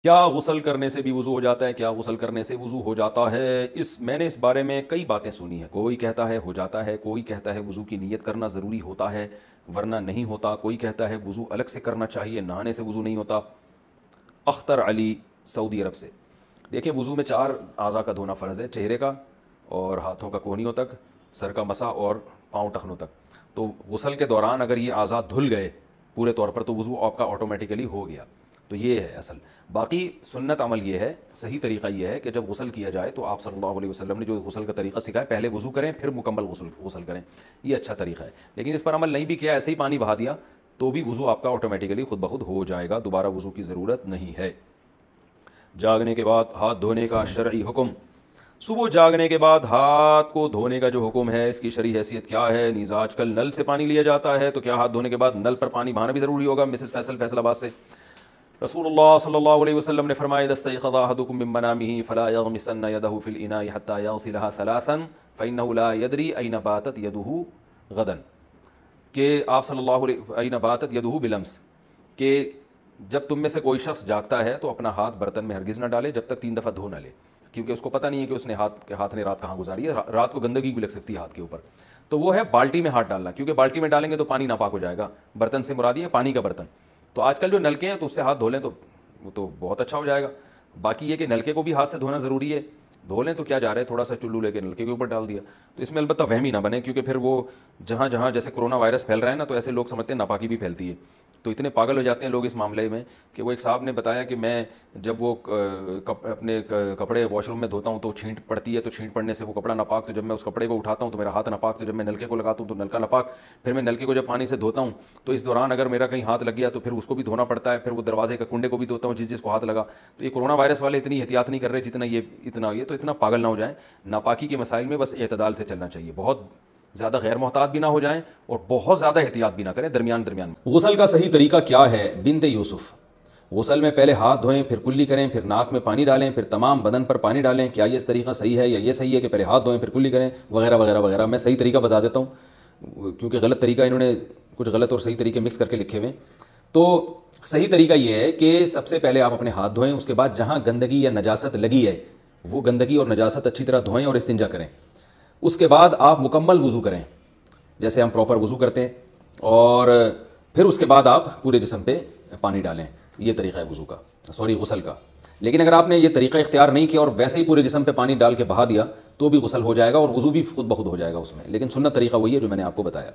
کیا غسل کرنے سے بھی وضو ہو جاتا ہے؟ کیا غسل کرنے سے وضو ہو جاتا ہے؟ میں نے اس بارے میں کئی باتیں سنی ہیں۔ کوئی کہتا ہے ہو جاتا ہے، کوئی کہتا ہے وضو کی نیت کرنا ضروری ہوتا ہے ورنہ نہیں ہوتا، کوئی کہتا ہے وضو الگ سے کرنا چاہیے، نہانے سے وضو نہیں ہوتا۔ اختر علی، سعودی عرب سے۔ دیکھیں، وضو میں 4 اعضاء کا دھونا فرض ہے: چہرے کا اور ہاتھوں کا کونیوں تک، سر کا مسا اور پاؤں ٹخنوں تک۔ تو غسل کے دوران اگر یہ اعضاء دھل گئے پورے طور پر تو وضو آپ کا آٹومیٹیکلی ہو گیا۔ تو یہ ہے اصل۔ باقی سنت عمل یہ ہے، صحیح طریقہ یہ ہے کہ جب غسل کیا جائے تو آپ صلی اللہ علیہ وسلم نے جو غسل کا طریقہ سکھایا، پہلے وضو کریں پھر مکمل غسل کریں، یہ اچھا طریقہ ہے۔ لیکن اس پر عمل نہیں بھی کیا، ایسے ہی پانی بہا دیا تو بھی وضو آپ کا آٹومیٹیکلی خود بخود ہو جائے گا، دوبارہ وضو کی ضرورت نہیں ہے۔ جاگنے کے بعد ہاتھ دھونے کا شرعی حکم۔ صبح جاگنے کے بعد ہاتھ کو دھونے کا جو حکم ہے، اس کی شرعی حیثیت کیا ہے؟ نیز آج کل نل سے پانی لیا جاتا ہے، تو کیا ہاتھ دھونے کے بعد نل پر پانی بہانا بھی ضروری ہوگا؟ مسز فیصل، فیصل آباد سے۔ رسول اللہ صلی اللہ علیہ وسلم نے فرمایا: اذا استيقظ احدكم من منامه فلا يغمسن يده في الاناء حتى يغسلها ثلاثا فانه لا يدري اين باتت يده غدا، کہ آپ صلی اللہ علیہ اين باتت يده بلمس، کہ جب تم میں سے کوئی شخص جاگتا ہے تو اپنا ہاتھ برتن میں ہرگز نہ ڈالے جب تک 3 دفعہ دھو نہ لے، کیونکہ اس کو پتہ نہیں ہے کہ اس نے ہاتھ نے رات کہاں گزاری ہے، رات کو گندگی بھی لگ سکتی ہے ہاتھ کے اوپر۔ تو وہ ہے بالٹی میں ہاتھ ڈالنا، کیونکہ بالٹی میں ڈالیں گے تو پانی ناپاک ہو جائے گا۔ برتن سے مراد ہے پانی کا برتن۔ تو آج کل جو نلکے ہیں تو اس سے ہاتھ دھو لیں تو وہ تو بہت اچھا ہو جائے گا۔ باقی یہ کہ نلکے کو بھی ہاتھ سے دھونا ضروری ہے، دھو لیں تو کیا جا رہا ہے، تھوڑا سا چلو لے کے نلکے کے اوپر ڈال دیا۔ تو اس میں البتہ وہمی نہ بنے، کیونکہ پھر وہ جہاں جہاں جیسے کرونا وائرس پھیل رہا ہے نا، تو ایسے لوگ سمجھتے ہیں ناپاکی بھی پھیلتی ہے، تو اتنے پاگل ہو جاتے ہیں لوگ اس معاملے میں کہ وہ ایک صاحب نے بتایا کہ میں جب وہ اپنے کپڑے واش روم میں دھوتا ہوں تو چھینٹ پڑتی ہے، تو چھینٹ پڑنے سے وہ کپڑا ناپاک، تو جب میں اس کپڑے کو اٹھاتا ہوں تو میرا ہاتھ ناپاک، تو جب میں نلکے کو لگاتا ہوں تو نلکا ناپاک، پھر میں نلکے کو جب پانی سے دھوتا ہوں تو اس دوران اگر میرا کہیں ہاتھ لگ گیا تو پھر اس کو بھی دھونا پڑتا ہے، پھر وہ دروازے کا کنڈے کو بھی دھوتا ہوں جس کو ہاتھ لگا۔ تو یہ کرونا وائرس والے اتنی احتیاط نہیں کر رہے جتنا یہ تو اتنا پاگل نہ ہو جائیں۔ ناپاکی کے مسائل میں بس اعتدال سے چلنا چاہیے، بہت زیادہ غیر محتاط بھی نہ ہو جائیں اور بہت زیادہ احتیاط بھی نہ کریں، درمیان میں۔ غسل کا صحیح طریقہ کیا ہے؟ بنت یوسف: غسل میں پہلے ہاتھ دھوئیں، پھر کلی کریں، پھر ناک میں پانی ڈالیں، پھر تمام بدن پر پانی ڈالیں۔ کیا یہ طریقہ صحیح ہے یا یہ صحیح ہے کہ پہلے ہاتھ دھوئیں پھر کلی کریں وغیرہ وغیرہ وغیرہ؟ میں صحیح طریقہ بتا دیتا ہوں، کیونکہ غلط طریقہ انہوں نے کچھ غلط اور صحیح طریقے مکس کر کے لکھے ہوئے۔ تو صحیح طریقہ یہ ہے کہ سب سے پہلے آپ اپنے ہاتھ دھوئیں، اس کے بعد جہاں گندگی یا نجاست لگی ہے وہ گندگی اور نجاست اچھی طرح دھوئیں اور استنجا کریں۔ اس کے بعد آپ مکمل وضو کریں جیسے ہم پراپر وضو کرتے ہیں، اور پھر اس کے بعد آپ پورے جسم پہ پانی ڈالیں۔ یہ طریقہ ہے وضو کا، غسل کا۔ لیکن اگر آپ نے یہ طریقہ اختیار نہیں کیا اور ویسے ہی پورے جسم پہ پانی ڈال کے بہا دیا تو بھی غسل ہو جائے گا اور وضو بھی خود بخود ہو جائے گا اس میں، لیکن سنت طریقہ وہی ہے جو میں نے آپ کو بتایا۔